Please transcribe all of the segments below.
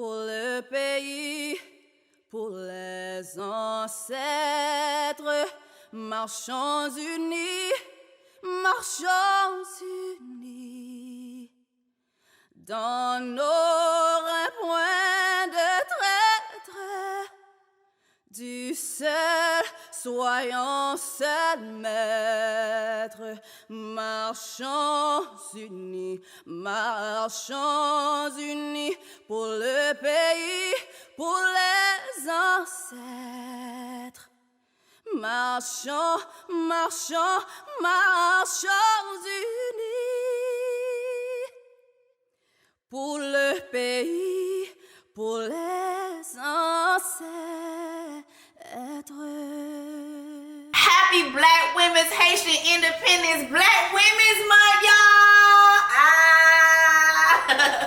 Pour le pays, pour les ancêtres, marchons unis, marchons unis. Dans nos points de traître, du seul, soyons seuls maîtres. Marchons unis pour le pays, pour les ancêtres. Marchons, marchons, marchons unis pour le pays, pour les ancêtres. Happy Black Women's Haitian Independence Black Women's Month, y'all!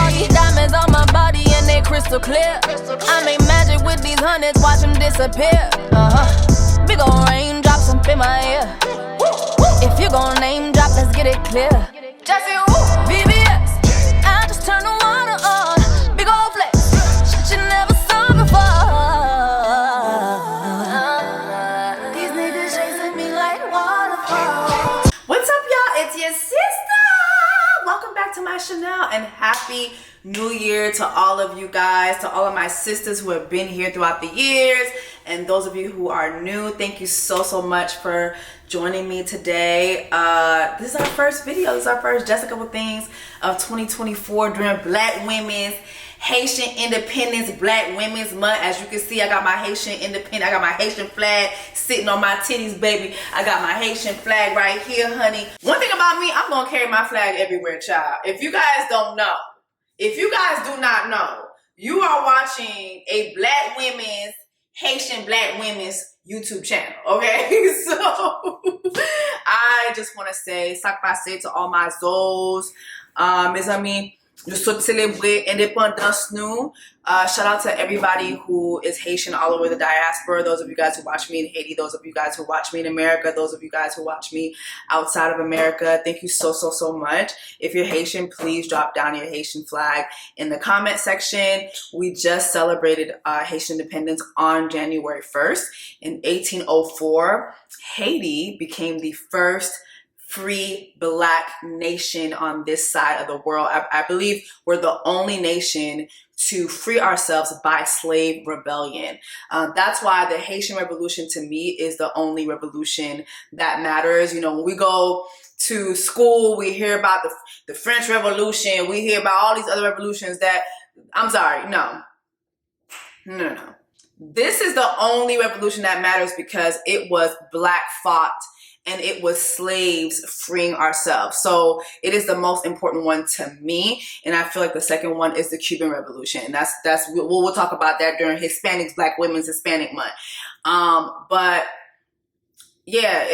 All these diamonds on my body and they crystal clear. I make magic with these hundreds, watch them disappear. Big ol' raindrops up in my ear. If you gon' name drop, let's get it clear. Jessie Woo, VVS, I just turn the water on. Big ol' flex, shit you never saw before. These niggas chasing me like waterfalls. What's up, y'all? It's your sister! Welcome back to my channel and happy New Year to all of you guys, to all of my sisters who have been here throughout the years, and those of you who are new, thank you so much for joining me today. This is our first video. This is our first Jessica with Things of 2024 during Black Women's Haitian Independence Black Women's Month. As you can see, I got my Haitian Independence, I got my Haitian flag sitting on my titties, baby. I got my Haitian flag right here, honey. One thing about me, I'm gonna carry my flag everywhere, child. If you guys don't know, if you guys do not know, you are watching a Black Women's, Haitian Black Women's YouTube channel, okay? So I just want to say, sac passe to all my Zos, mes amis. Je souhaite célébrer indépendance nous. Shout out to everybody who is Haitian all over the diaspora. Those of you guys who watch me in Haiti, those of you guys who watch me in America, those of you guys who watch me outside of America. Thank you so much. If you're Haitian, please drop down your Haitian flag in the comment section. We just celebrated Haitian independence on January 1st. In 1804, Haiti became the first free Black nation on this side of the world. I believe we're the only nation to free ourselves by slave rebellion. That's why the Haitian Revolution to me is the only revolution that matters. You know, when we go to school, we hear about the French Revolution, we hear about all these other revolutions that, I'm sorry, no. This is the only revolution that matters because it was Black fought and it was slaves freeing ourselves. So it is the most important one to me. And I feel like the second one is the Cuban Revolution. And we'll talk about that during Hispanics, Black Women's Hispanic Month. But yeah,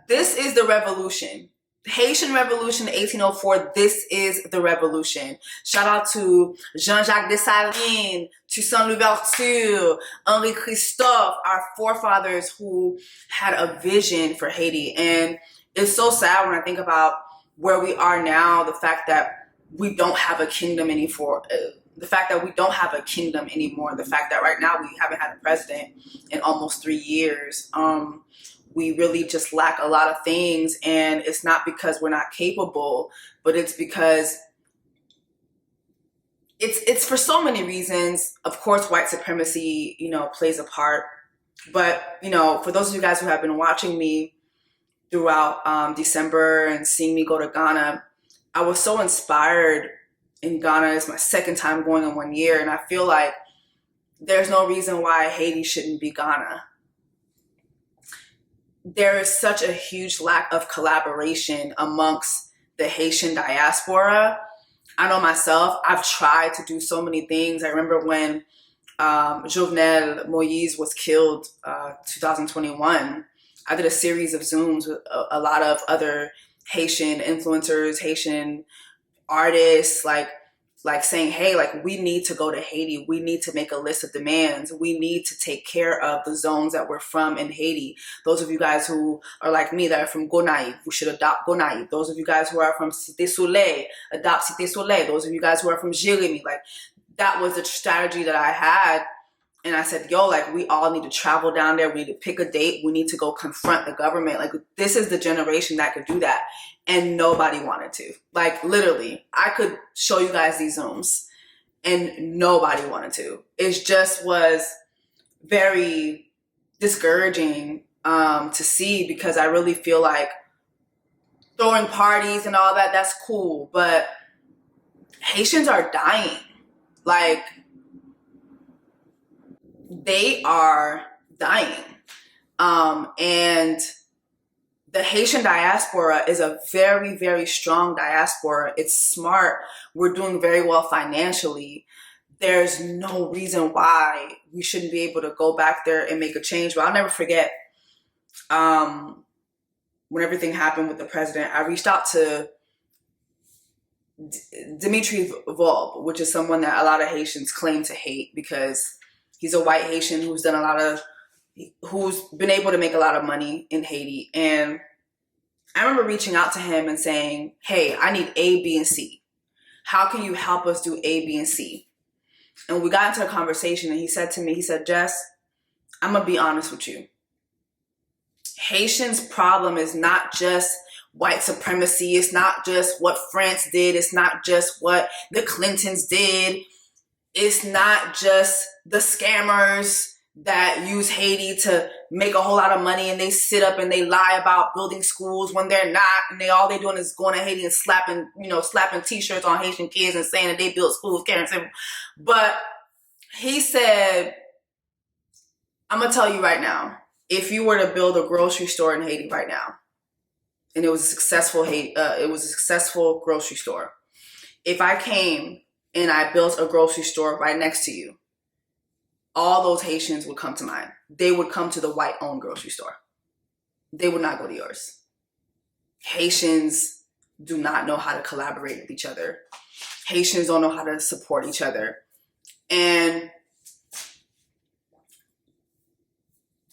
this is the revolution. Haitian Revolution 1804, this is the revolution. Shout out to Jean-Jacques Dessalines, Toussaint Louverture, Henri Christophe, our forefathers who had a vision for Haiti. And it's so sad when I think about where we are now, the fact that we don't have a kingdom anymore. The fact that right now we haven't had a president in almost 3 years. We really just lack a lot of things, and it's not because we're not capable, but it's because it's for so many reasons. Of course, white supremacy, you know, plays a part. But, you know, for those of you guys who have been watching me throughout December and seeing me go to Ghana, I was so inspired in Ghana. It's my second time going in 1 year, and I feel like there's no reason why Haiti shouldn't be Ghana. There is such a huge lack of collaboration amongst the Haitian diaspora. I know myself, I've tried to do so many things. I remember when Jovenel Moïse was killed 2021, I did a series of Zooms with a lot of other Haitian influencers, Haitian artists, like saying, hey, like, we need to go to Haiti. We need to make a list of demands. We need to take care of the zones that we're from in Haiti. Those of you guys who are like me, that are from Gonaïve, we should adopt Gonaïve. Those of you guys who are from Cité Soleil, adopt Cité Soleil. Those of you guys who are from Jérémy, like, that was the strategy that I had. And I said, yo, like, we all need to travel down there. We need to pick a date. We need to go confront the government. Like, this is the generation that could do that. And nobody wanted to. Like, literally, I could show you guys these Zooms and nobody wanted to. It just was very discouraging to see, because I really feel like throwing parties and all that, that's cool. But Haitians are dying. Like, they are dying. And the Haitian diaspora is a very, very strong diaspora. It's smart. We're doing very well financially. There's no reason why we shouldn't be able to go back there and make a change. But I'll never forget, when everything happened with the president, I reached out to Dimitri Volb, which is someone that a lot of Haitians claim to hate, because he's a white Haitian who's been able to make a lot of money in Haiti. And I remember reaching out to him and saying, hey, I need A, B, and C. How can you help us do A, B, and C? And we got into a conversation, and he said to me, he said, Jess, I'm going to be honest with you. Haitians' problem is not just white supremacy. It's not just what France did. It's not just what the Clintons did. It's not just the scammers that use Haiti to make a whole lot of money, and they sit up and they lie about building schools when they're not, and all they're doing is going to Haiti and slapping t-shirts on Haitian kids and saying that they built schools. But he said, I'm gonna tell you right now, if you were to build a grocery store in Haiti right now, and it was a successful grocery store, if I came and I built a grocery store right next to you, all those Haitians would come to mine. They would come to the white-owned grocery store. They would not go to yours. Haitians do not know how to collaborate with each other. Haitians don't know how to support each other. And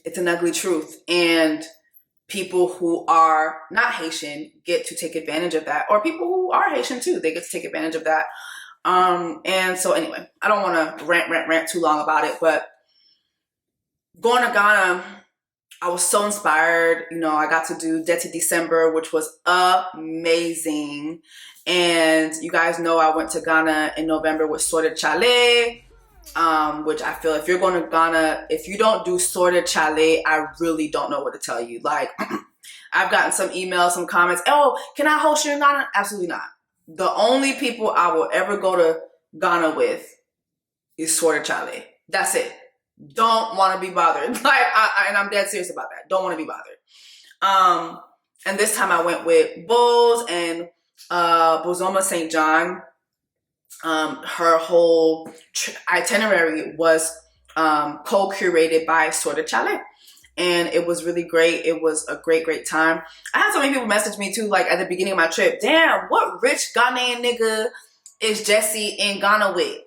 it's an ugly truth. And people who are not Haitian get to take advantage of that. Or people who are Haitian too, they get to take advantage of that. And so anyway, I don't want to rant too long about it, but going to Ghana, I was so inspired. You know, I got to do Dirty December, which was amazing. And you guys know I went to Ghana in November with Sorted Chalet, which I feel if you're going to Ghana, if you don't do Sorted Chalet, I really don't know what to tell you. Like, I've gotten some emails, some comments. Oh, can I host you in Ghana? Absolutely not. The only people I will ever go to Ghana with is Sorted Chalet. That's it. Don't want to be bothered. And I'm dead serious about that. Don't want to be bothered. And this time I went with Bose and Bozoma St. John. Her whole itinerary was co-curated by Sorted Chalet. And it was really great. It was a great, great time. I had so many people message me too, like at the beginning of my trip. Damn, what rich Ghanaian nigga is Jessie in Ghana with?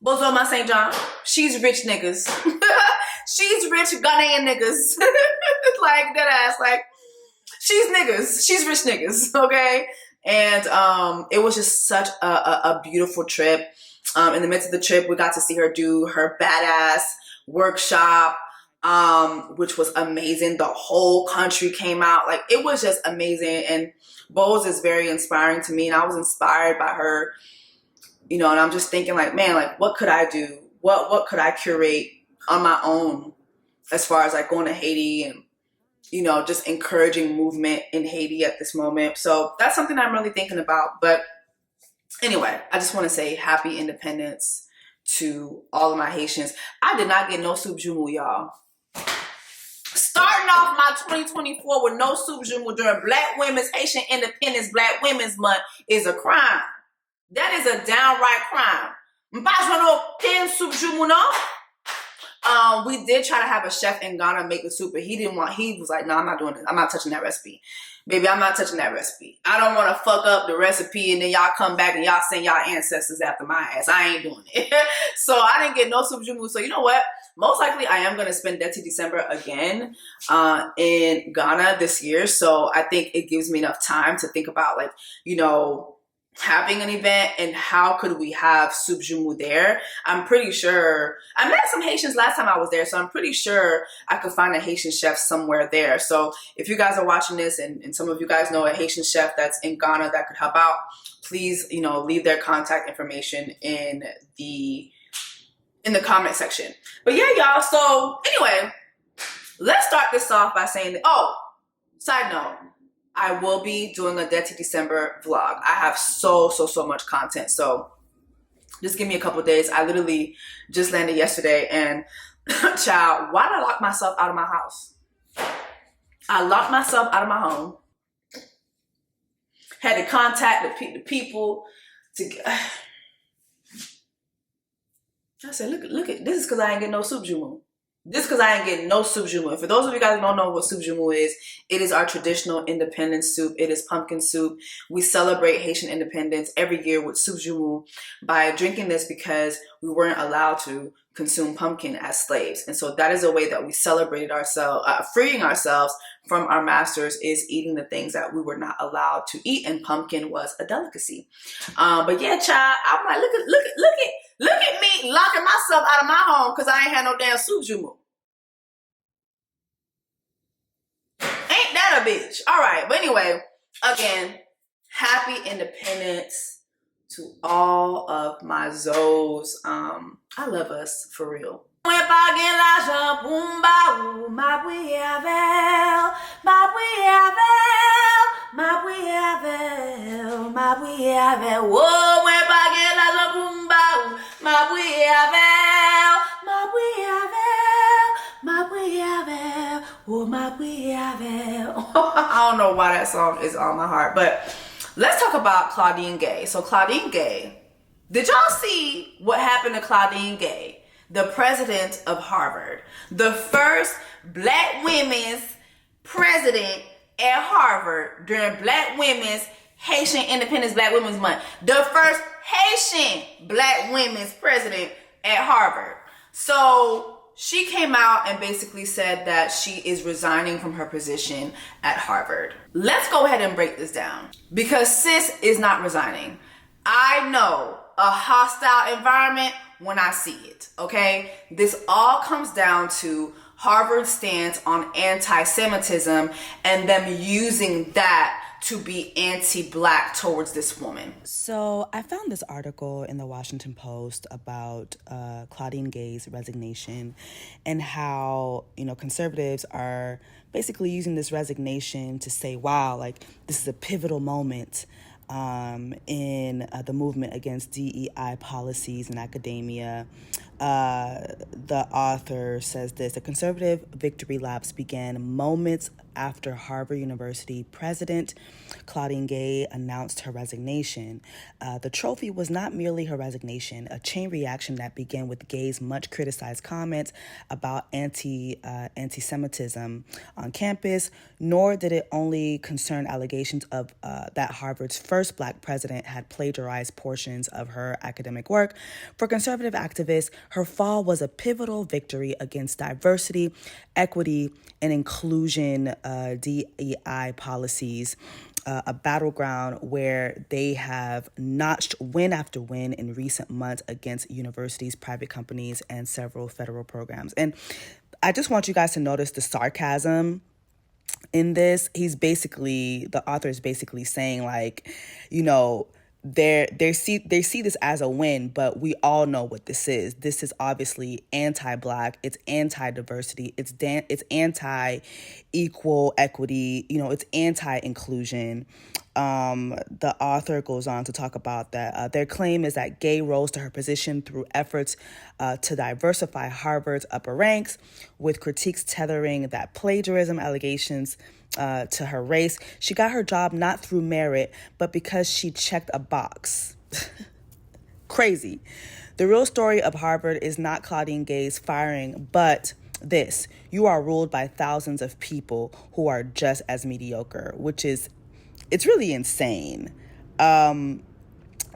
Bozoma St. John. She's rich niggas. She's rich Ghanaian niggas. Like, dead ass. Like, she's niggas. She's rich niggas. Okay? And it was just such a beautiful trip. In the midst of the trip, we got to see her do her badass workshop, which was amazing. The whole country came out. Like, it was just amazing. And Bose is very inspiring to me. And I was inspired by her, you know, and I'm just thinking like, man, like, what could I do? What could I curate on my own as far as like going to Haiti and, you know, just encouraging movement in Haiti at this moment. So that's something I'm really thinking about. But anyway, I just want to say happy independence to all of my Haitians. I did not get no soup jumu, y'all. Starting off my 2024 with no soup jumu during Black Women's Haitian Independence Black Women's Month is a crime. That is a downright crime. We did try to have a chef in Ghana make the soup, but he was like, no, I'm not doing it. I'm not touching that recipe. Baby, I'm not touching that recipe. I don't want to fuck up the recipe and then y'all come back and y'all send y'all ancestors after my ass. I ain't doing it. So I didn't get no soup jumu. So you know what? Most likely I am going to spend Dirty December again in Ghana this year. So I think it gives me enough time to think about, like, you know, having an event, and how could we have soup jumu there? I'm pretty sure I met some Haitians last time I was there, so I'm pretty sure I could find a Haitian chef somewhere there. So if you guys are watching this and some of you guys know a Haitian chef that's in Ghana that could help out, please, leave their contact information in the comment section. But yeah, y'all, so anyway, let's start this off by saying that, side note, I will be doing a Dirty December vlog. I have so much content. So just give me a couple of days. I literally just landed yesterday, and child, why did I lock myself out of my house? I locked myself out of my home. Had to contact the people to I said, look at this is because I ain't getting no soup jumu. This is because I ain't getting no soup jumu. And for those of you guys who don't know what soup jumu is, it is our traditional independence soup. It is pumpkin soup. We celebrate Haitian independence every year with soup jumu by drinking this because we weren't allowed to consume pumpkin as slaves. And so that is a way that we celebrated ourselves, freeing ourselves from our masters, is eating the things that we were not allowed to eat. And pumpkin was a delicacy. But yeah, child, I'm like, look at me locking myself out of my home because I ain't had no damn soup jumu. Ain't that a bitch? All right. But anyway, again, happy independence to all of my Zoes. I love us for real. I don't know why that song is on my heart, but let's talk about Claudine Gay. So Claudine Gay, did y'all see what happened to Claudine Gay, the president of Harvard, the first black women's president at Harvard during Black Women's Haitian Independence Black Women's Month, the first Haitian black women's president at Harvard. So she came out and basically said that she is resigning from her position at Harvard. Let's go ahead and break this down, because sis is not resigning. I know a hostile environment when I see it, okay? This all comes down to Harvard's stance on anti-Semitism and them using that to be anti-black towards this woman. So I found this article in the Washington Post about Claudine Gay's resignation and how, conservatives are basically using this resignation to say, wow, like this is a pivotal moment in the movement against DEI policies in academia. The author says this: the conservative victory laps began moments after Harvard University president Claudine Gay announced her resignation. The trophy was not merely her resignation, a chain reaction that began with Gay's much criticized comments about anti-Semitism on campus, nor did it only concern allegations of that Harvard's first black president had plagiarized portions of her academic work. For conservative activists, her fall was a pivotal victory against diversity, equity, and inclusion DEI policies, a battleground where they have notched win after win in recent months against universities, private companies, and several federal programs. And I just want you guys to notice the sarcasm in this. The author is basically saying, like, they see this as a win, but we all know what this is. This is obviously anti-black. It's anti-diversity. It's anti-equal equity. It's anti-inclusion. The author goes on to talk about that. Their claim is that Gay rose to her position through efforts to diversify Harvard's upper ranks, with critiques tethering that plagiarism allegations to her race. She got her job not through merit, but because she checked a box. Crazy. The real story of Harvard is not Claudine Gay's firing, but this: you are ruled by thousands of people who are just as mediocre, it's really insane.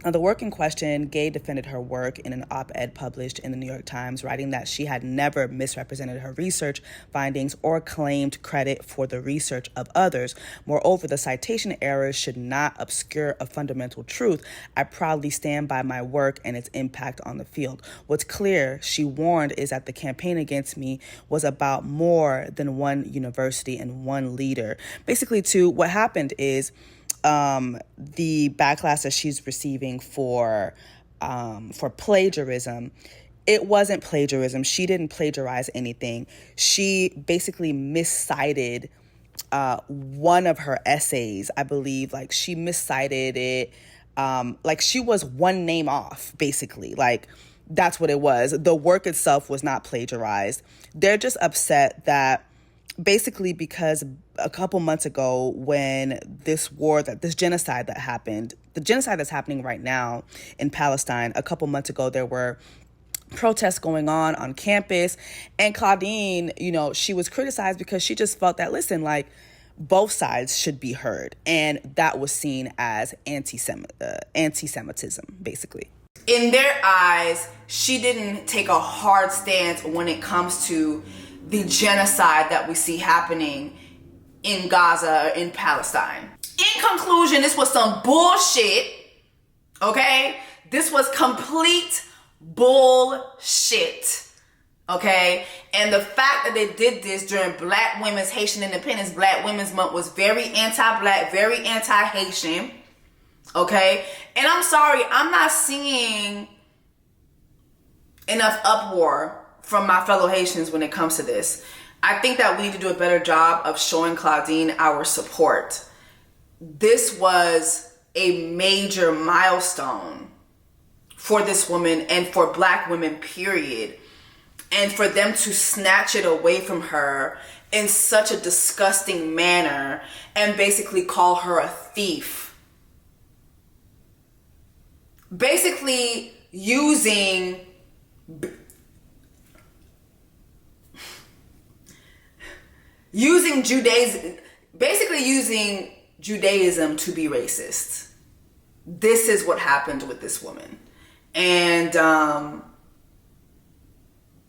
Now, the work in question, Gay defended her work in an op-ed published in the New York Times, writing that she had never misrepresented her research findings or claimed credit for the research of others. Moreover, the citation errors should not obscure a fundamental truth. I proudly stand by my work and its impact on the field. What's clear, she warned, is that the campaign against me was about more than one university and one leader. Basically, too, what happened is the backlash that she's receiving for plagiarism, it wasn't plagiarism. She didn't plagiarize anything. She basically miscited one of her essays, I believe. Like, she miscited it. Like, she was one name off, basically. Like, that's what it was. The work itself was not plagiarized. They're just upset that basically because a couple months ago, when this genocide that happened, the genocide that's happening right now in Palestine, a couple months ago, there were protests going on campus, and Claudine, she was criticized because she just felt that, listen, like, both sides should be heard, and that was seen as anti-Semitism, basically. In their eyes, she didn't take a hard stance when it comes to the genocide that we see happening in Gaza, in Palestine. In conclusion, this was some bullshit, okay? This was complete bullshit, okay? And the fact that they did this during Black Women's Haitian Independence, Black Women's Month, was very anti-Black, very anti-Haitian, okay? And I'm sorry, I'm not seeing enough uproar from my fellow Haitians when it comes to this. I think that we need to do a better job of showing Claudine our support. This was a major milestone for this woman and for Black women, period. And for them to snatch it away from her in such a disgusting manner and basically call her a thief. Basically using Judaism to be racist. This is what happened with this woman. And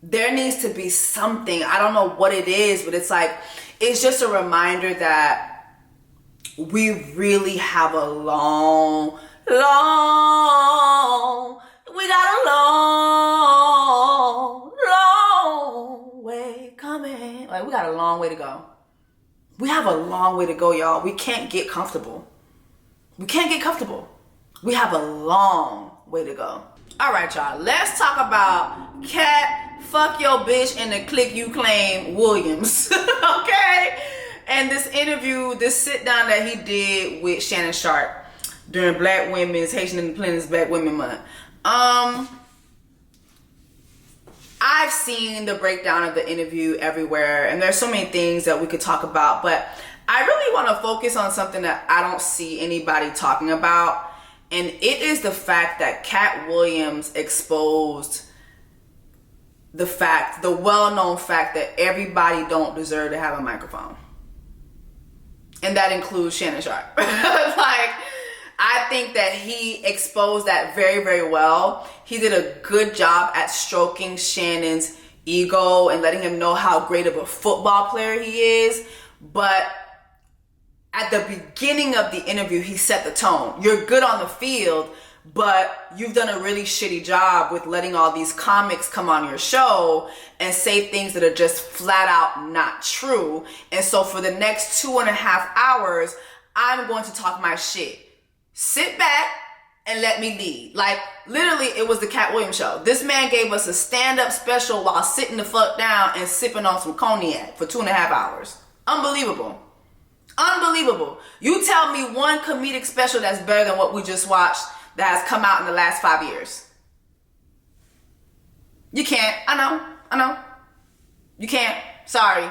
there needs to be something, I don't know what it is, but it's like, it's just a reminder that we really have a long way coming. Like, we got a long way to go. We have a long way to go, y'all. We can't get comfortable. We have a long way to go. All right, y'all. Let's talk about Katt, fuck your bitch, and the clique you claim, Williams. Okay? And this interview, this sit down that he did with Shannon Sharpe during Black Women's Haitian Independence Black Women Month. I've seen the breakdown of the interview everywhere, and there's so many things that we could talk about, but I really want to focus on something that I don't see anybody talking about, and it is the fact that Katt Williams exposed the well-known fact that everybody don't deserve to have a microphone. And that includes Shannon Sharpe. Like, I think that he exposed that very, very well. He did a good job at stroking Shannon's ego and letting him know how great of a football player he is. But at the beginning of the interview, he set the tone. You're good on the field, but you've done a really shitty job with letting all these comics come on your show and say things that are just flat out not true. And so for the next 2.5 hours, I'm going to talk my shit. Sit back and let me lead. Like, literally, it was the Katt Williams show. This man gave us a stand-up special while sitting the fuck down and sipping on some cognac for 2.5 hours. Unbelievable. You tell me one comedic special that's better than what we just watched that has come out in the last 5 years. You can't. I know. You can't. Sorry.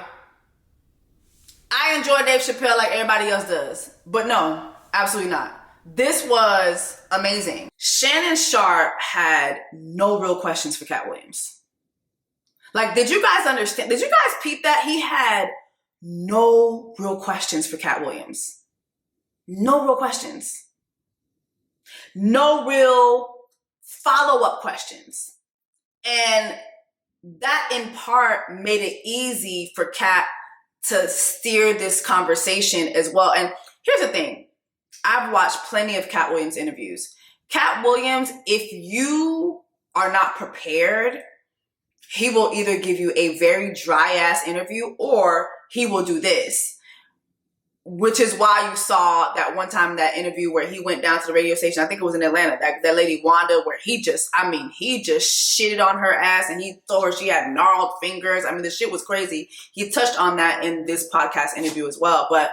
I enjoy Dave Chappelle like everybody else does. But no, absolutely not. This was amazing. Shannon Sharpe had no real questions for Katt Williams. Like, did you guys understand? Did you guys peep that? He had no real questions for Katt Williams. No real questions. No real follow-up questions. And that in part made it easy for Katt to steer this conversation as well. And here's the thing. I've watched plenty of Katt Williams interviews. Katt Williams, if you are not prepared, he will either give you a very dry ass interview or he will do this. Which is why you saw that one time in that interview where he went down to the radio station, I think it was in Atlanta, that lady Wanda, where he just shitted on her ass and he told her she had gnarled fingers. I mean, the shit was crazy. He touched on that in this podcast interview as well. But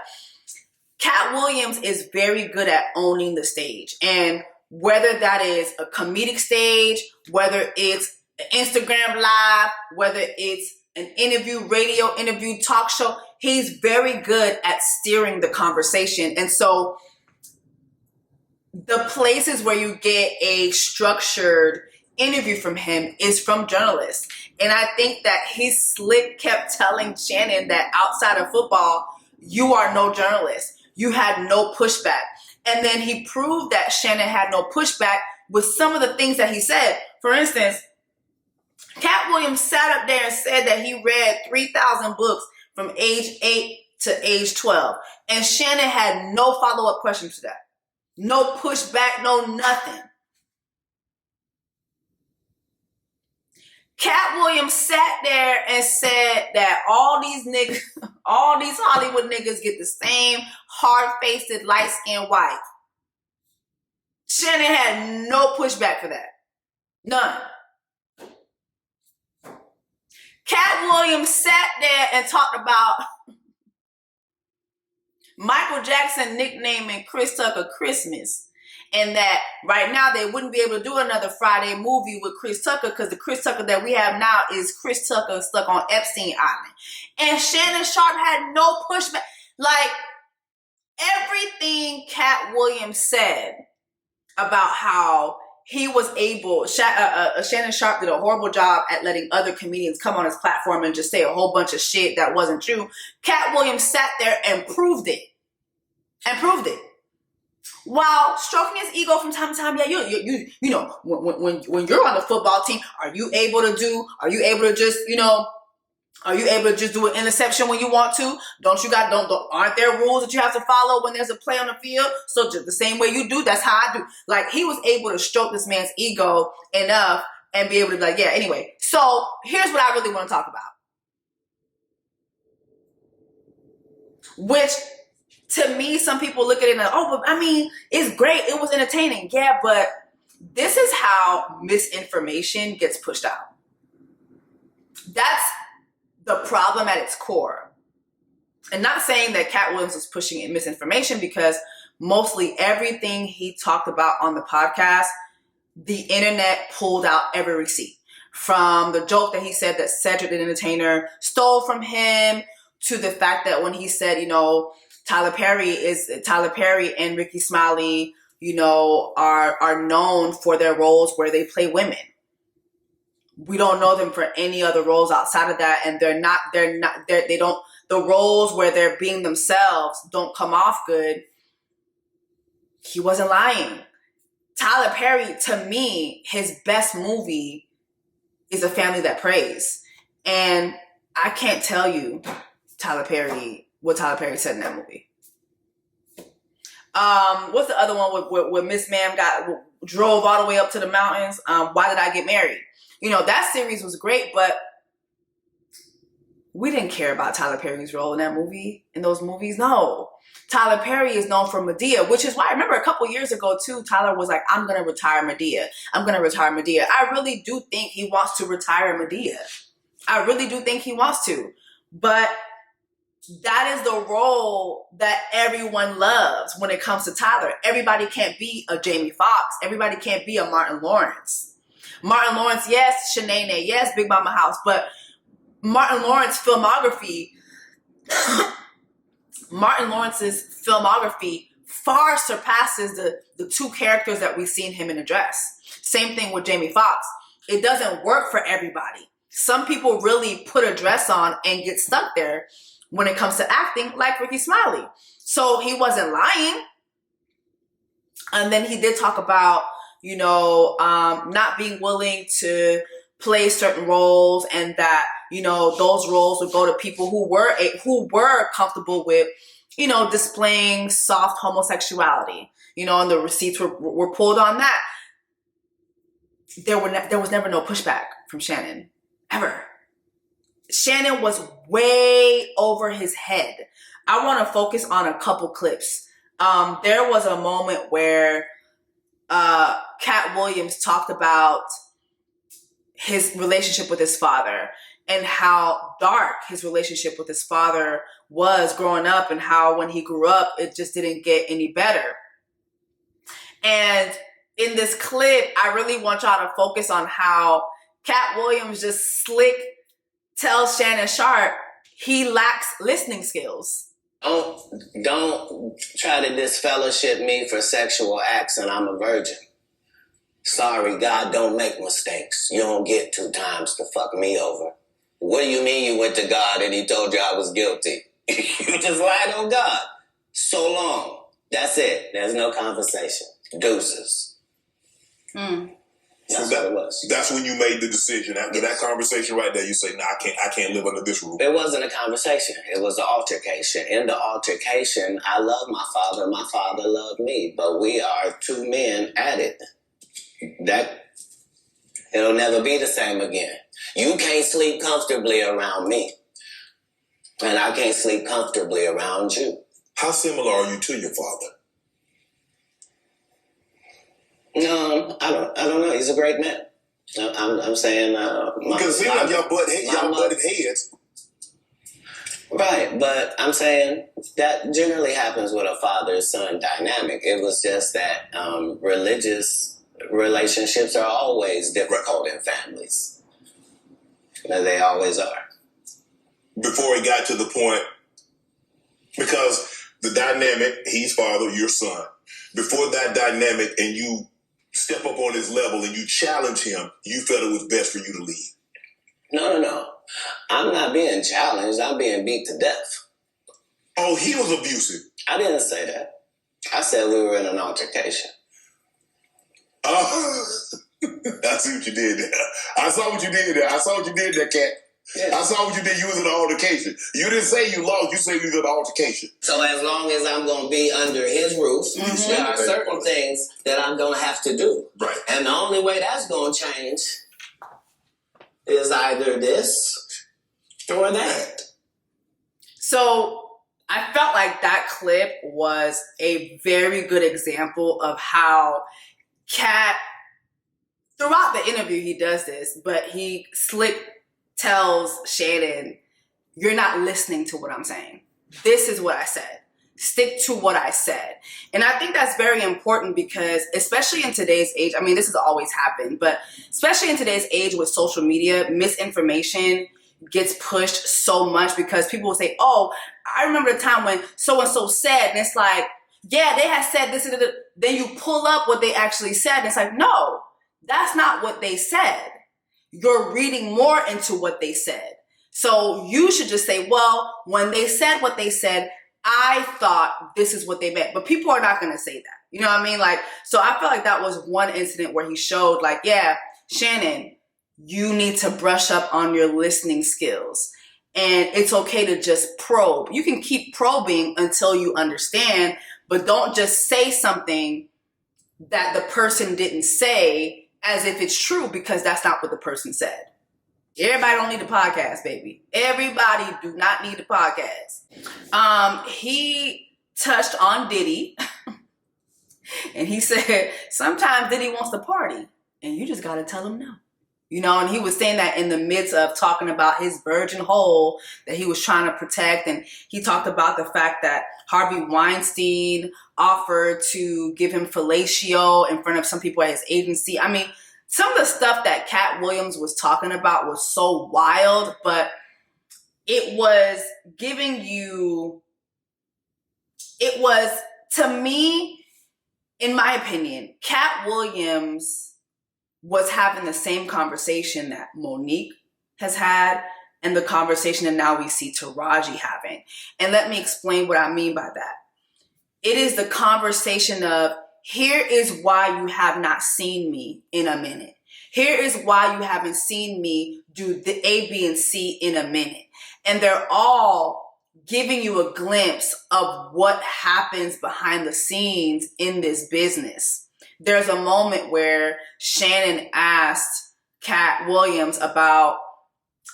Katt Williams is very good at owning the stage. And whether that is a comedic stage, whether it's an Instagram live, whether it's an interview, radio interview, talk show, he's very good at steering the conversation. And so the places where you get a structured interview from him is from journalists. And I think that he slick kept telling Shannon that outside of football, you are no journalist. You had no pushback. And then he proved that Shannon had no pushback with some of the things that he said. For instance, Katt Williams sat up there and said that he read 3,000 books from age 8 to age 12. And Shannon had no follow-up questions to that. No pushback, no nothing. Katt Williams sat there and said that all these niggas, all these Hollywood niggas get the same hard-faced, light-skinned wife. Shannon had no pushback for that. None. Katt Williams sat there and talked about Michael Jackson nicknaming Chris Tucker Christmas, and that right now they wouldn't be able to do another Friday movie with Chris Tucker because the Chris Tucker that we have now is Chris Tucker stuck on Epstein Island. And Shannon Sharp had no pushback. Like, everything Katt Williams said about how he was able, Shannon Sharp did a horrible job at letting other comedians come on his platform and just say a whole bunch of shit that wasn't true. Katt Williams sat there and proved it. While stroking his ego from time to time, yeah, you know, when you're on the football team, are you able to just do an interception when you want to? Aren't there rules that you have to follow when there's a play on the field? So just the same way you do, that's how I do. Like, he was able to stroke this man's ego enough and be able to be like, yeah, anyway. So here's what I really want to talk about. Which, to me, some people look at it and but I mean, it's great. It was entertaining. Yeah, but this is how misinformation gets pushed out. That's the problem at its core. And not saying that Katt Williams was pushing in misinformation, because mostly everything he talked about on the podcast, the internet pulled out every receipt. From the joke that he said that Cedric the Entertainer stole from him, to the fact that when he said, you know, Tyler Perry and Ricky Smiley, you know, are known for their roles where they play women. We don't know them for any other roles outside of that. And the roles where they're being themselves don't come off good. He wasn't lying. Tyler Perry, to me, his best movie is A Family That Prays. And I can't tell you what Tyler Perry said in that movie. What's the other one where Miss Ma'am drove all the way up to the mountains? Why Did I Get Married? You know, that series was great, but we didn't care about Tyler Perry's role in those movies. No. Tyler Perry is known for Madea, which is why I remember a couple years ago too, Tyler was like, I'm going to retire Madea. I really do think he wants to retire Madea. I really do think he wants to. But that is the role that everyone loves when it comes to Tyler. Everybody can't be a Jamie Foxx. Everybody can't be a Martin Lawrence. Martin Lawrence, yes. Shanae, yes. Big Mama House. But Martin Lawrence's filmography far surpasses the two characters that we've seen him in a dress. Same thing with Jamie Foxx. It doesn't work for everybody. Some people really put a dress on and get stuck there when it comes to acting, like Ricky Smiley. So he wasn't lying. And then he did talk about, not being willing to play certain roles, and that, those roles would go to people who were comfortable with, displaying soft homosexuality, and the receipts were pulled on that. There was never no pushback from Shannon, ever. Shannon was way over his head. I want to focus on a couple clips. There was a moment where Katt Williams talked about his relationship with his father and how dark his relationship with his father was growing up, and how when he grew up, it just didn't get any better. And in this clip, I really want y'all to focus on how Katt Williams just slick tells Shannon Sharpe he lacks listening skills. Don't try to disfellowship me for sexual acts and I'm a virgin. Sorry, God don't make mistakes. You don't get 2 times to fuck me over. What do you mean you went to God and he told you I was guilty? You just lied on God. So long. That's it. There's no conversation. Deuces. That's what it was. That's when you made the decision. After that conversation right there, you say, "No, I can't live under this rule." It wasn't a conversation. It was an altercation. In the altercation, I love my father. My father loved me. But we are 2 men at it. It'll never be the same again. You can't sleep comfortably around me. And I can't sleep comfortably around you. How similar are you to your father? I don't know. He's a great man. I'm saying, because seems like y'all butted heads. Right, but I'm saying that generally happens with a father-son dynamic. It was just that religious relationships are always difficult in families. They always are. Before it got to the point, because the dynamic, he's father, you're son. Before that dynamic, and you step up on his level and you challenge him, you felt it was best for you to leave. No. I'm not being challenged. I'm being beat to death. Oh, he was abusive. I didn't say that. I said we were in an altercation. I see what you did there. I saw what you did there, Kat. Yeah. I saw what you did. You was in an altercation. You didn't say you lost. You said you was in an altercation. So as long as I'm going to be under his roof, there are certain things that I'm going to have to do. Right. And the only way that's going to change is either this or that. So I felt like that clip was a very good example of how Katt, throughout the interview, he does this, but he tells Shannon, "You're not listening to what I'm saying. This is what I said. Stick to what I said." And I think that's very important because, especially in today's age, I mean, this has always happened, but especially in today's age with social media, misinformation gets pushed so much because people will say, "Oh, I remember the time when so-and-so said," and it's like, yeah, they had said this, and then you pull up what they actually said, and it's like, no, that's not what they said. You're reading more into what they said. So you should just say, well, when they said what they said, I thought this is what they meant. But people are not going to say that. You know what I mean? So I feel like that was one incident where he showed yeah, Shannon, you need to brush up on your listening skills. And it's okay to just probe. You can keep probing until you understand, but don't just say something that the person didn't say as if it's true, because that's not what the person said. Everybody don't need a podcast, baby. Everybody do not need a podcast. He touched on Diddy and he said, sometimes Diddy wants to party and you just got to tell him no. And he was saying that in the midst of talking about his virgin hole that he was trying to protect. And he talked about the fact that Harvey Weinstein offered to give him fellatio in front of some people at his agency. I mean, some of the stuff that Katt Williams was talking about was so wild, but it was to me, in my opinion, Katt Williams was having the same conversation that Monique has had and the conversation that now we see Taraji having. And let me explain what I mean by that. It is the conversation of here is why you have not seen me in a minute. Here is why you haven't seen me do the A, B, and C in a minute. And they're all giving you a glimpse of what happens behind the scenes in this business. There's a moment where Shannon asked Katt Williams about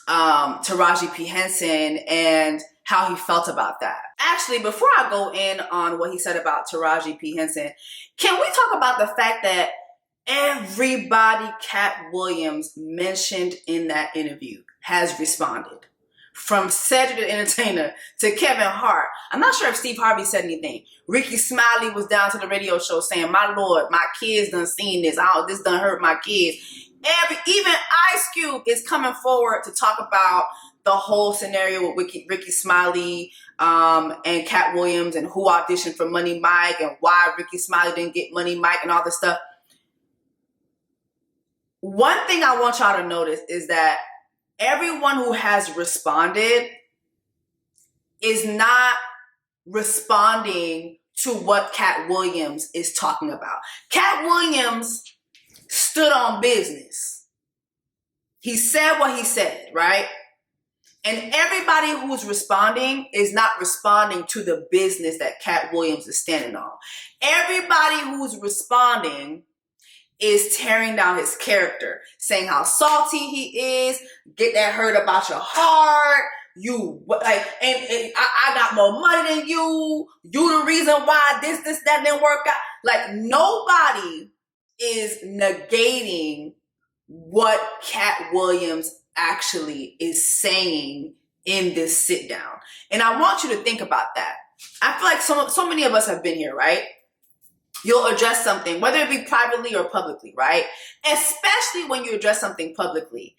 Taraji P Henson and how he felt about that. Actually, before I go in on what he said about Taraji P Henson, can we talk about the fact that everybody Katt Williams mentioned in that interview has responded? From Cedric the Entertainer to Kevin Hart. I'm not sure if Steve Harvey said anything. Ricky Smiley was down to the radio show saying, my Lord, my kids done seen this. This done hurt my kids. Even Ice Cube is coming forward to talk about the whole scenario with Ricky Smiley and Katt Williams and who auditioned for Money Mike and why Ricky Smiley didn't get Money Mike and all this stuff. One thing I want y'all to notice is that everyone who has responded is not responding to what Katt Williams is talking about. Katt Williams stood on business. He said what he said, right? And everybody who's responding is not responding to the business that Katt Williams is standing on. Everybody who's responding is tearing down his character, saying how salty he is, get that hurt about your heart, I got more money than you the reason why this, that didn't work out. Like, nobody is negating what Katt Williams actually is saying in this sit down. And I want you to think about that. I feel like so many of us have been here, right? You'll address something, whether it be privately or publicly, right? Especially when you address something publicly.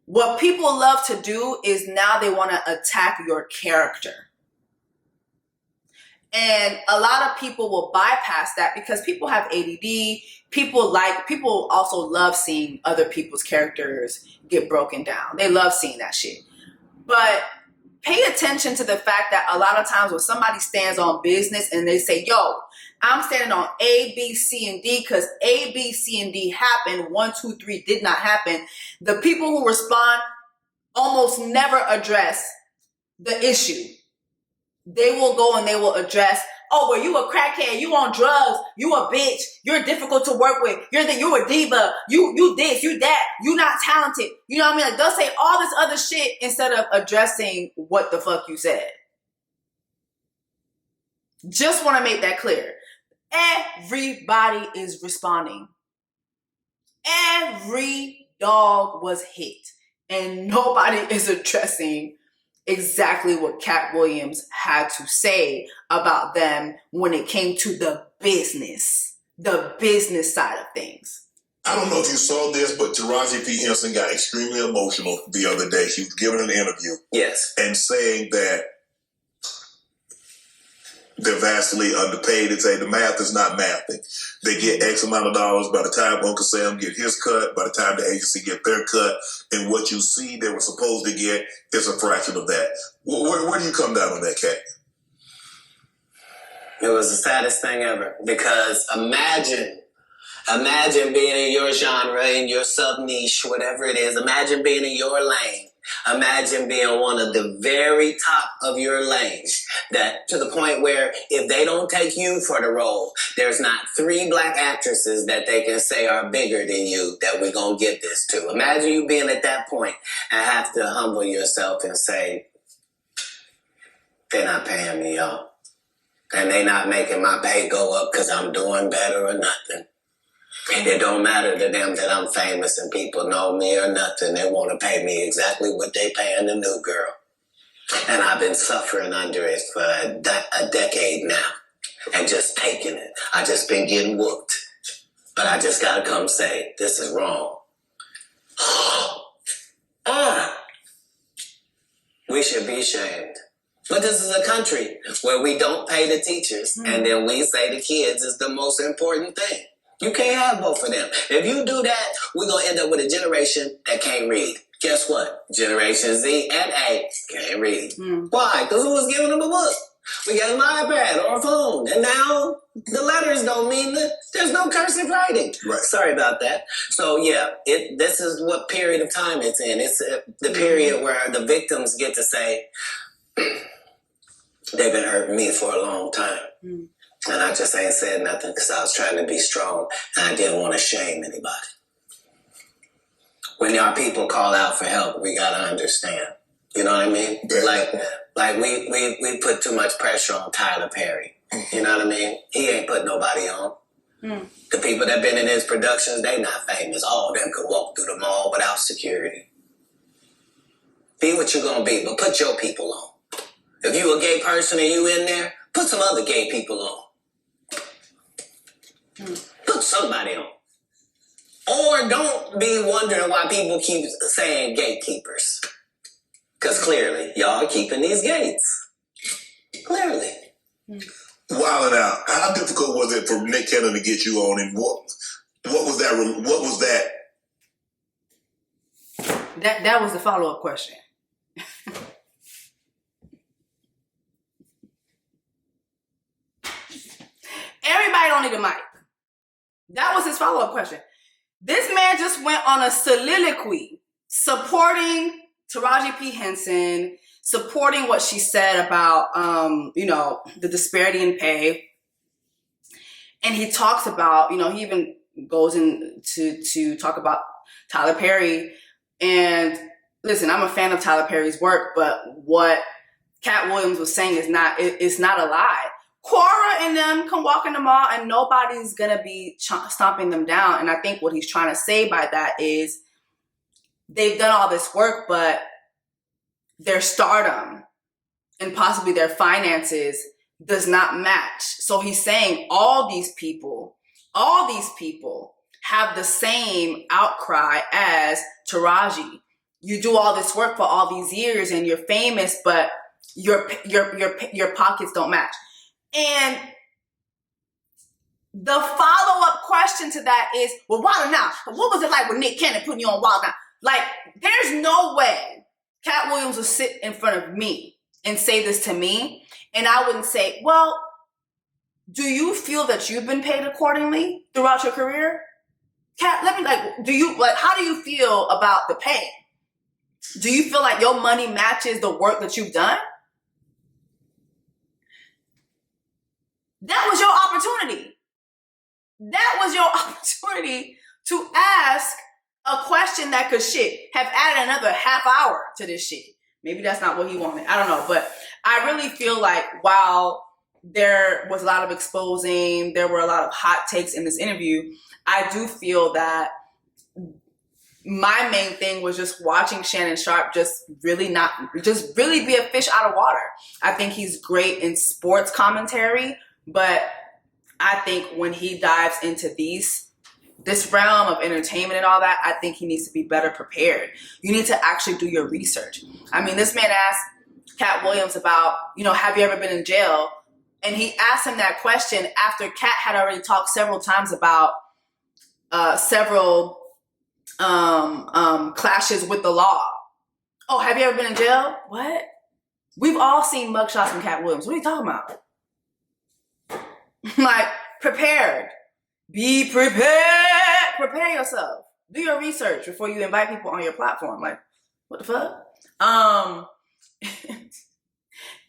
What people love to do is now they want to attack your character. And a lot of people will bypass that because people have ADD. People also love seeing other people's characters get broken down. They love seeing that shit. But pay attention to the fact that a lot of times when somebody stands on business and they say, yo, I'm standing on A, B, C, and D because A, B, C, and D happened. 1, 2, 3 did not happen. The people who respond almost never address the issue. They will go and they will address, oh, well, you a crackhead, you on drugs, you a bitch, you're difficult to work with, you a diva, you this, you that, you not talented. You know what I mean? Like, they'll say all this other shit instead of addressing what the fuck you said. Just want to make that clear. Everybody is responding. Every dog was hit. And nobody is addressing exactly what Katt Williams had to say about them when it came to the business side of things. I don't know if you saw this, but Taraji P Henson got extremely emotional the other day. She was giving an interview. Yes. And saying that they're vastly underpaid and say the math is not mathing. They get X amount of dollars by the time Uncle Sam get his cut, by the time the agency get their cut, and what you see they were supposed to get is a fraction of that. Where do you come down on that, Katt? It was the saddest thing ever because imagine being in your genre, in your sub-niche, whatever it is. Imagine being in your lane. Imagine being one of the very top of your lanes, that to the point where if they don't take you for the role, there's not 3 black actresses that they can say are bigger than you that we're going to get this to. Imagine you being at that point and have to humble yourself and say, they're not paying me, y'all. And they not making my pay go up because I'm doing better or nothing. It don't matter to them that I'm famous and people know me or nothing. They want to pay me exactly what they paying the new girl. And I've been suffering under it for a decade now and just taking it. I just been getting whooped. But I just got to come say, this is wrong. We should be ashamed. But this is a country where we don't pay the teachers and then we say the kids is the most important thing. You can't have both of them. If you do that, we're going to end up with a generation that can't read. Guess what? Generation Z and A can't read. Why? Because who was giving them a book? We get an iPad or a phone, and now the letters don't mean that there's no cursive writing. Right. Sorry about that. So yeah, this is what period of time it's in. It's the period where the victims get to say, they've been hurting me for a long time. And I just ain't said nothing because I was trying to be strong and I didn't want to shame anybody. When our people call out for help, we got to understand. You know what I mean? Like we put too much pressure on Tyler Perry. You know what I mean? He ain't put nobody on. The people that been in his productions, they not famous. All of them could walk through the mall without security. Be what you gonna be, but put your people on. If you a gay person and you in there, put some other gay people on. Put somebody on. Or don't be wondering why people keep saying gatekeepers. Because clearly, y'all are keeping these gates. Clearly. Wilding out. How difficult was it for Nick Cannon to get you on, and what was that? What was that? That was the follow-up question. Everybody don't need a mic. That was his follow-up question. This man just went on a soliloquy supporting Taraji P Henson, supporting what she said about, the disparity in pay. And he talks about, he even goes in to talk about Tyler Perry. And listen, I'm a fan of Tyler Perry's work, but what Katt Williams was saying is not a lie. Cora and them can walk in the mall and nobody's going to be stomping them down. And I think what he's trying to say by that is they've done all this work, but their stardom and possibly their finances does not match. So he's saying all these people have the same outcry as Taraji. You do all this work for all these years and you're famous, but your pockets don't match. And the follow-up question to that is, well, Wild Now, what was it like with Nick Cannon putting you on Wild Now? Like, there's no way Katt Williams would sit in front of me and say this to me, and I wouldn't say, well, do you feel that you've been paid accordingly throughout your career? Katt, how do you feel about the pay? Do you feel like your money matches the work that you've done? That was your opportunity. That was your opportunity to ask a question that could have added another half hour to this shit. Maybe that's not what he wanted. I don't know. But I really feel like while there was a lot of exposing, there were a lot of hot takes in this interview, I do feel that my main thing was just watching Shannon Sharpe just really be a fish out of water. I think he's great in sports commentary, but I think when he dives into this realm of entertainment and all that, I think he needs to be better prepared. You need to actually do your research. I mean, this man asked Katt Williams about, have you ever been in jail? And he asked him that question after Katt had already talked several times about several clashes with the law. Oh, have you ever been in jail? What? We've all seen mugshots from Katt Williams. What are you talking about? Like, prepared. Be prepared. Prepare yourself. Do your research before you invite people on your platform. Like, what the fuck?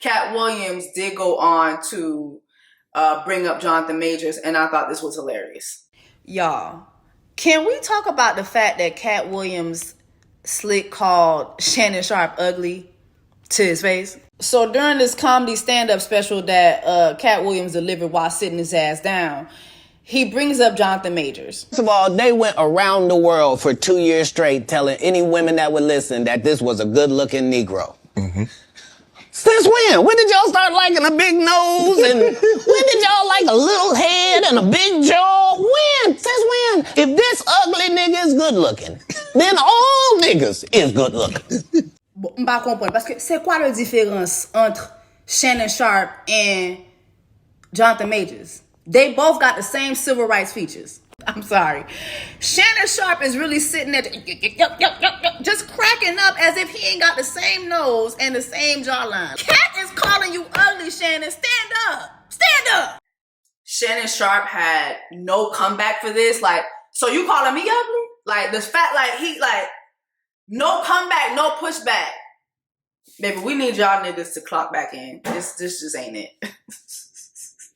Katt Williams did go on to bring up Jonathan Majors, and I thought this was hilarious. Y'all, can we talk about the fact that Katt Williams slick called Shannon Sharpe ugly to his face? So during this comedy stand-up special that Katt Williams delivered while sitting his ass down, he brings up Jonathan Majors. First of all, they went around the world for 2 years straight telling any women that would listen that this was a good-looking Negro. Mm-hmm. Since when? When did y'all start liking a big nose? And when did y'all like a little head and a big jaw? When? Since when? If this ugly nigga is good-looking, then all niggas is good-looking. M'pa comprendre, parce que c'est quoi la différence entre Shannon Sharpe and Jonathan Majors? They both got the same civil rights features. I'm sorry. Shannon Sharpe is really sitting there just cracking up as if he ain't got the same same nose and the same jawline. Katt is calling you ugly, Shannon. Stand up. Stand up. Shannon Sharp had no comeback for this. Like, so you calling me ugly? Like, this fat, like, he, like, no comeback, no pushback. Baby, we need y'all niggas to clock back in. This just ain't it.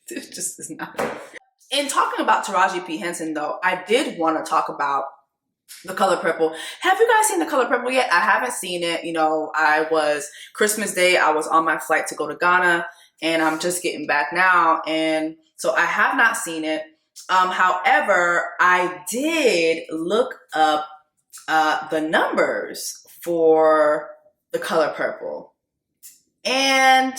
This just is not it. In talking about Taraji P Henson, though, I did want to talk about The Color Purple. Have you guys seen The Color Purple yet? I haven't seen it. You know, Christmas Day, I was on my flight to go to Ghana, and I'm just getting back now. And so I have not seen it. However, I did look up the numbers for The Color Purple. And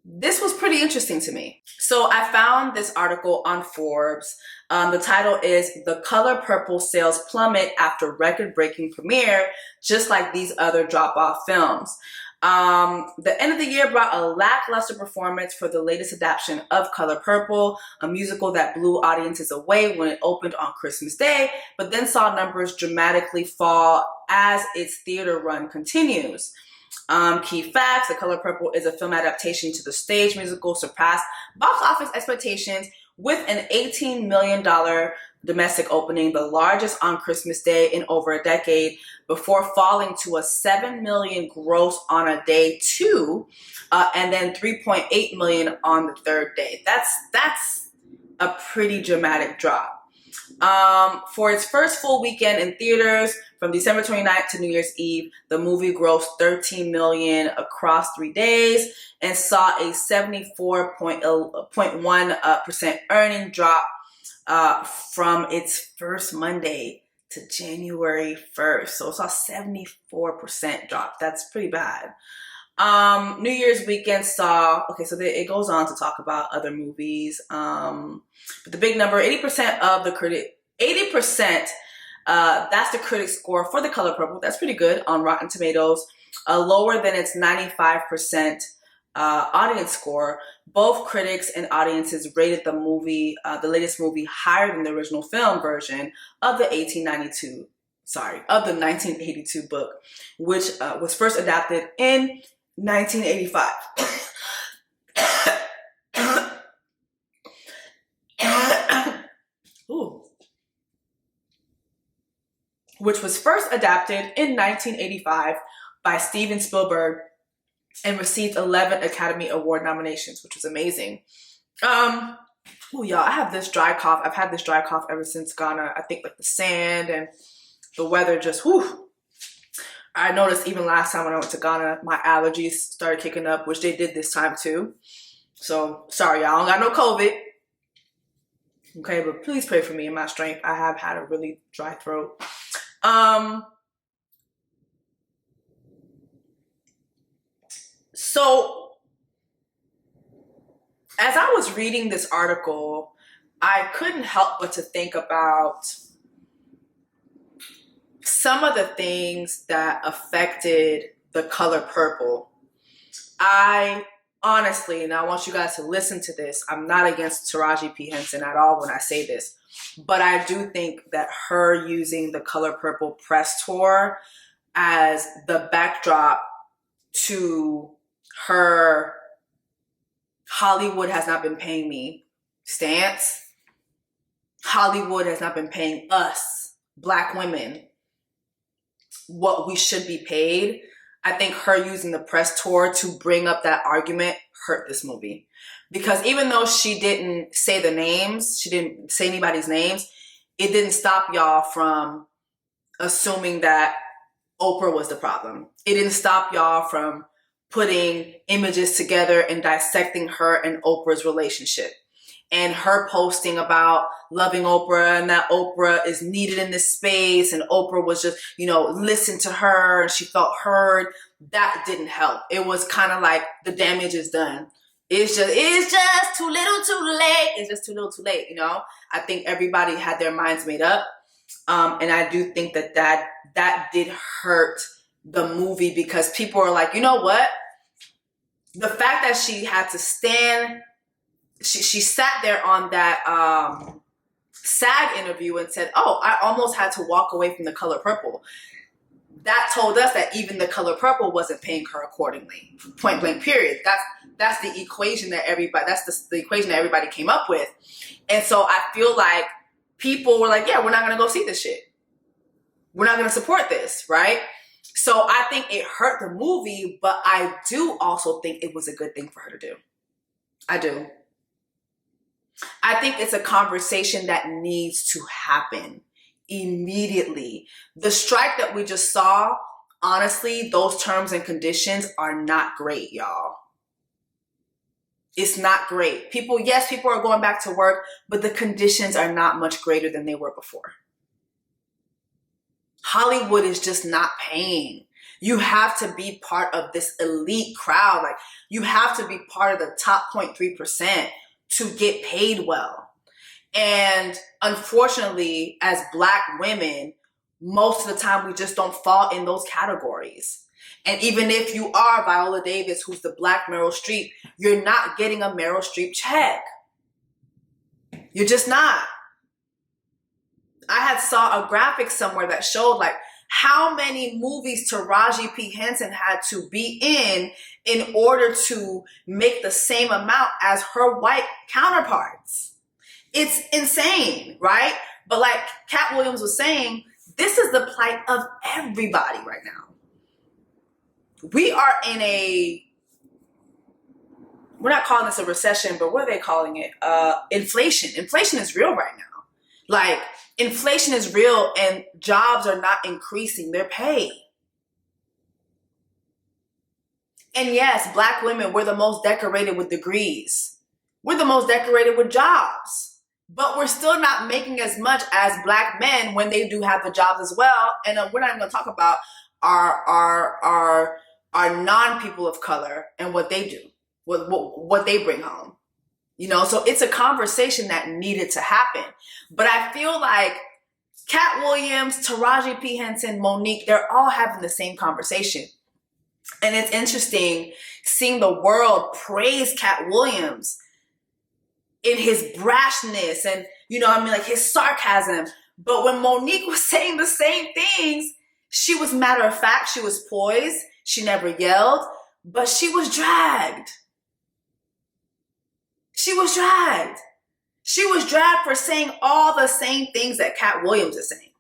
this was pretty interesting to me. So I found this article on Forbes. The title is "The Color Purple Sales Plummet After Record-Breaking Premiere, Just Like These Other Drop-Off Films." The end of the year brought a lackluster performance for the latest adaptation of Color Purple, a musical that blew audiences away when it opened on Christmas Day, but then saw numbers dramatically fall as its theater run continues. Key facts: The Color Purple is a film adaptation to the stage musical, surpassed box office expectations with an $18 million domestic opening, the largest on Christmas Day in over a decade, before falling to a $7 million gross on a day two, and then $3.8 million on the third day. That's a pretty dramatic drop. For its first full weekend in theaters, from December 29th to New Year's Eve, the movie grossed $13 million across 3 days and saw a 74.1% earning drop from its first Monday to January 1st. So it's a 74% drop. That's pretty bad. New Year's weekend saw, okay, so it goes on to talk about other movies. But the big number, 80% of the critic, 80%, that's the critic score for The Color Purple. That's pretty good on Rotten Tomatoes, lower than its 95% audience score. Both critics and audiences rated the movie, the latest movie, higher than the original film version of the 1982 book, which was first adapted in 1985. Ooh. Which was first adapted in 1985 by Steven Spielberg and received 11 Academy Award nominations, which was amazing. Oh, y'all, I have this dry cough. I've had this dry cough ever since Ghana. I think like the sand and the weather just, whew. I noticed even last time when I went to Ghana, my allergies started kicking up, which they did this time too. So sorry, y'all. I don't got no COVID. Okay, but please pray for me and my strength. I have had a really dry throat. So as I was reading this article, I couldn't help but to think about some of the things that affected The Color Purple. I honestly, and I want you guys to listen to this, I'm not against Taraji P Henson at all when I say this, but I do think that her using the Color Purple press tour as the backdrop to her Hollywood has not been paying me stance, Hollywood has not been paying us, Black women, what we should be paid. I think her using the press tour to bring up that argument hurt this movie. Because even though she didn't say the names, she didn't say anybody's names, it didn't stop y'all from assuming that Oprah was the problem. It didn't stop y'all from putting images together and dissecting her and Oprah's relationship. And her posting about loving Oprah and that Oprah is needed in this space and Oprah was just, listen to her and she felt heard. That didn't help. It was kind of like the damage is done. It's just too little too late. It's just too little too late, I think everybody had their minds made up. And I do think that did hurt the movie because people are like, you know what? The fact that she had to stand, she sat there on that SAG interview and said, oh, I almost had to walk away from The Color Purple. that told us that even the color purple wasn't paying her accordingly. Point blank, period. That's the equation that the equation that everybody came up with. And so I feel like people were like, yeah, we're not going to go see this shit. We're not going to support this, right? So I think it hurt the movie, but I do also think it was a good thing for her to do. I do. I think it's a conversation that needs to happen immediately. The strike that we just saw, honestly, those terms and conditions are not great, y'all. It's not great. People are going back to work, but the conditions are not much greater than they were before. Hollywood is just not paying. You have to be part of this elite crowd. Like, you have to be part of the top 0.3% to get paid well. And unfortunately, as Black women, most of the time we just don't fall in those categories. And even if you are Viola Davis, who's the Black Meryl Streep, you're not getting a Meryl Streep check. You're just not. I had saw a graphic somewhere that showed like how many movies Taraji P Henson had to be in order to make the same amount as her white counterparts. It's insane, right? But like Katt Williams was saying, this is the plight of everybody right now. We are in we're not calling this a recession, but what are they calling it? Inflation. Inflation is real right now. Like, inflation is real and jobs are not increasing their pay. And yes, Black women, we're the most decorated with degrees. We're the most decorated with jobs. But we're still not making as much as Black men when they do have the jobs as well. And we're not even going to talk about our non-people of color and what they do, what they bring home. You know, so it's a conversation that needed to happen. But I feel like Katt Williams, Taraji P Henson, Monique, they're all having the same conversation. And it's interesting seeing the world praise Katt Williams in his brashness and, you know what I mean, like his sarcasm. But when Monique was saying the same things, she was matter of fact, she was poised, she never yelled, but she was dragged. She was dragged. She was dragged for saying all the same things that Katt Williams is saying.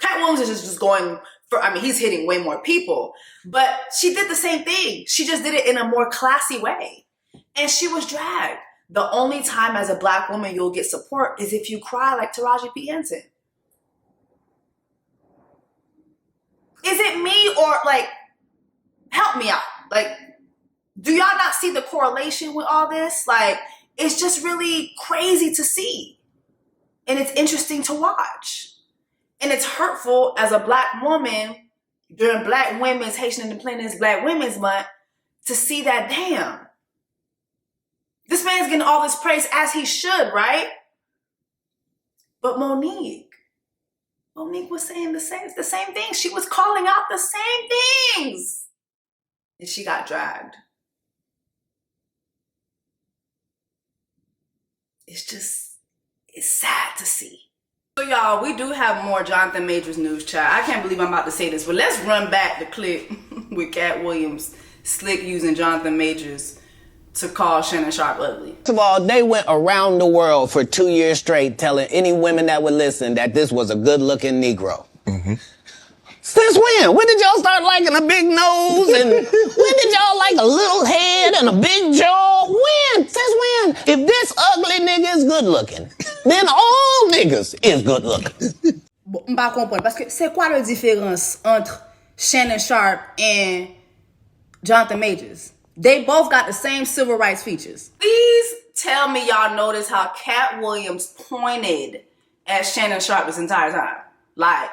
Katt Williams is just going for, I mean, he's hitting way more people, but she did the same thing. She just did it in a more classy way. And she was dragged. The only time as a Black woman you'll get support is if you cry like Taraji P Henson. Is it me or like, help me out? Like, do y'all not see the correlation with all this? Like, it's just really crazy to see. And it's interesting to watch. And it's hurtful as a Black woman during Black Women's, Haitian Independence, Black Women's Month to see that, damn, this man's getting all this praise as he should, right? But Monique was saying the same thing. She was calling out the same things. And she got dragged. It's sad to see. So y'all, we do have more Jonathan Majors news, child. I can't believe I'm about to say this, but let's run back the clip with Katt Williams slick using Jonathan Majors to call Shannon Sharpe ugly. First of all, they went around the world for 2 years straight telling any women that would listen that this was a good-looking Negro. Mm-hmm. Since when? When did y'all start liking a big nose? And when did y'all like a little head and a big jaw? When? Since when? If this ugly nigga is good looking, then all niggas is good looking. M'pas comprendre, parce que c'est quoi la différence entre Shannon Sharpe and Jonathan Majors? They both got the same civil rights features. Please tell me y'all notice how Katt Williams pointed at Shannon Sharpe this entire time. Like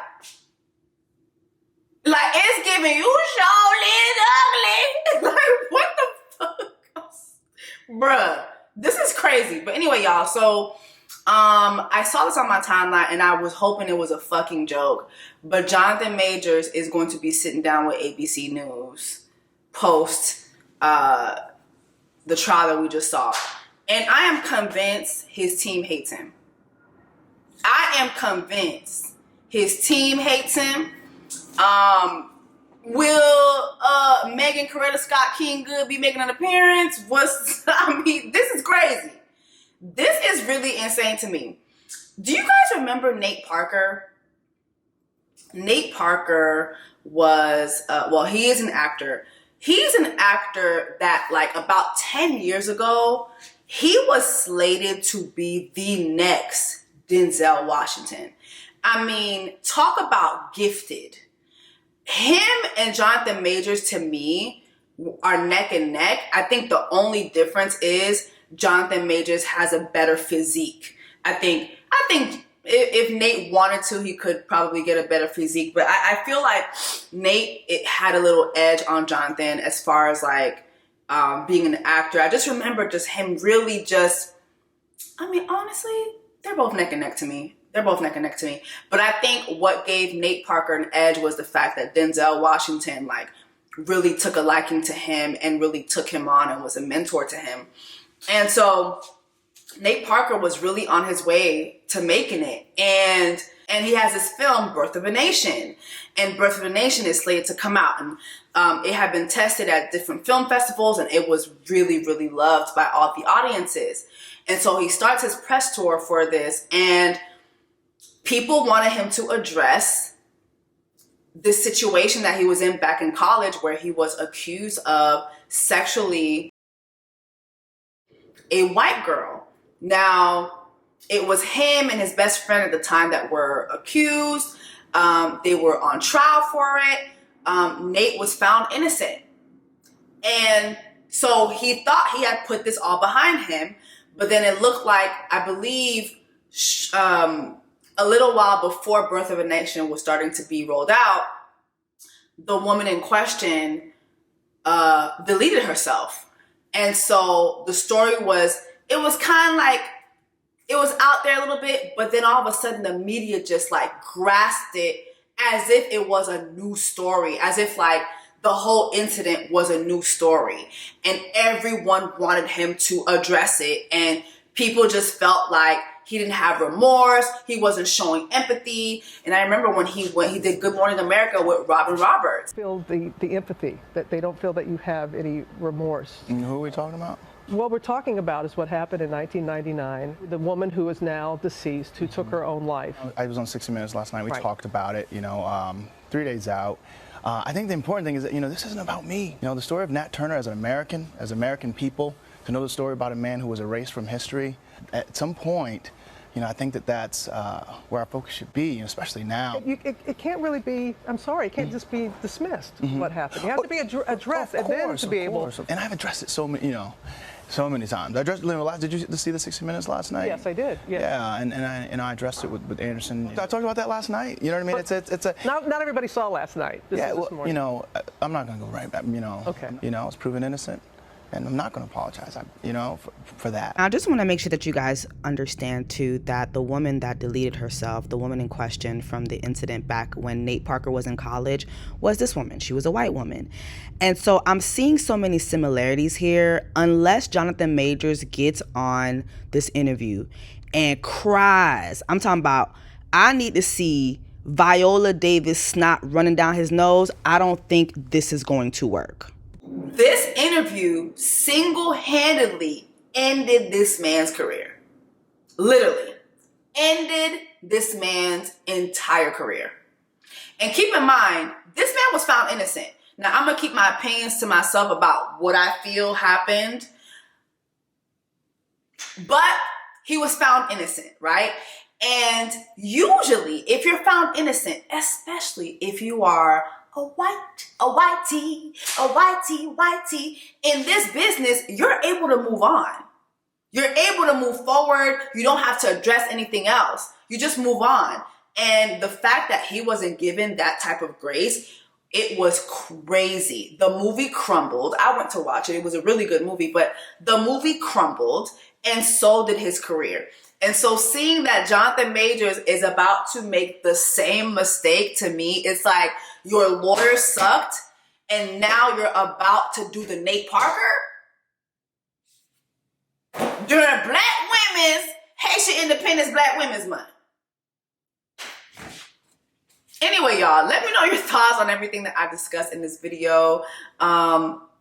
it's giving you surely ugly. Like, what the fuck? Bruh, this is crazy. But anyway, y'all, so I saw this on my timeline and I was hoping it was a fucking joke. But Jonathan Majors is going to be sitting down with ABC News post the trial that we just saw. And I am convinced his team hates him. I am convinced His team hates him. Will Megan Coretta Scott King Good be making an appearance? This is crazy. This is really insane to me. Do you guys remember Nate Parker? Nate Parker was, he is an actor. He's an actor that, like, about 10 years ago, he was slated to be the next Denzel Washington. I mean, talk about gifted. Him and Jonathan Majors, to me, are neck and neck. I think the only difference is Jonathan Majors has a better physique. I think if Nate wanted to, he could probably get a better physique. But I feel like Nate had a little edge on Jonathan as far as, like, being an actor. I just remember just him really just, honestly, they're both neck and neck to me. But I think what gave Nate Parker an edge was the fact that Denzel Washington, like, really took a liking to him and really took him on and was a mentor to him. And so Nate Parker was really on his way to making it. And he has this film, Birth of a Nation. And Birth of a Nation is slated to come out. And it had been tested at different film festivals, and it was really, really loved by all the audiences. And so he starts his press tour for this, and people wanted him to address this situation that he was in back in college, where he was accused of sexually a white girl. Now, it was him and his best friend at the time that were accused. They were on trial for it. Nate was found innocent. And so he thought he had put this all behind him, but then it looked like, I believe, a little while before Birth of a Nation was starting to be rolled out, the woman in question deleted herself. And so the story was, it was kind of like, it was out there a little bit, but then all of a sudden the media just, like, grasped it as if it was a new story, as if, like, the whole incident was a new story. And everyone wanted him to address it. And people just felt like he didn't have remorse. He wasn't showing empathy. And I remember when he did Good Morning America with Robin Roberts. Feel the empathy, that they don't feel that you have any remorse. And who are we talking about? What we're talking about is what happened in 1999. The woman who is now deceased, who took her own life. I was on 60 Minutes last night. We Right. talked about it, 3 days out. I think the important thing is that, this isn't about me. The story of Nat Turner as an American, as American people, to know the story about a man who was erased from history. At some point, I think that's where our focus should be, especially now. It can't really be, I'm sorry, it can't just be dismissed, what happened. You have to be addressed, and then to be able. And I've addressed it so many times. Did you see the 60 Minutes last night? Yes, I did. Yes. Yeah, and I addressed it with Anderson. I talked about that last night. You know what I mean? It's a. Not everybody saw last night. This morning. I'm not going to go right back. Okay. I was proven innocent. And I'm not going to apologize, for that. I just want to make sure that you guys understand, too, that the woman that deleted herself, the woman in question from the incident back when Nate Parker was in college, was this woman. She was a white woman. And so I'm seeing so many similarities here. Unless Jonathan Majors gets on this interview and cries, I'm talking about, I need to see Viola Davis snot running down his nose, I don't think this is going to work. This interview single-handedly ended this man's career. Literally. Ended this man's entire career. And keep in mind, this man was found innocent. Now, I'm going to keep my opinions to myself about what I feel happened. But he was found innocent, right? And usually, if you're found innocent, especially if you are a whitey, in this business, you're able to move on. You're able to move forward. You don't have to address anything else. You just move on. And the fact that he wasn't given that type of grace, it was crazy. The movie crumbled. I went to watch it. It was a really good movie, but the movie crumbled, and so did his career. And so seeing that Jonathan Majors is about to make the same mistake, to me, it's like your lawyer sucked, and now you're about to do the Nate Parker during Black Women's Haitian Independence Black Women's Month. Anyway, y'all, let me know your thoughts on everything that I discussed in this video.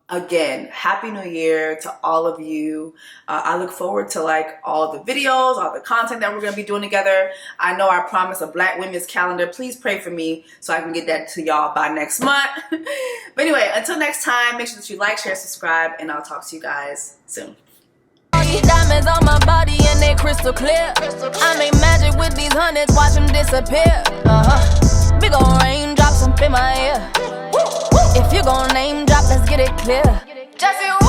Again, Happy New Year to all of you. I look forward to like all the videos, all the content that we're going to be doing together. I know I promised a Black Women's calendar. Please pray for me so I can get that to y'all by next month. But anyway, until next time, make sure that you like, share, subscribe, and I'll talk to you guys soon. Diamonds on my body and they crystal clear. I make magic with these hundreds, watch them disappear. Big ol' raindrops up in my ear. If you gon' name drop, let's get it clear. Jessie Woo.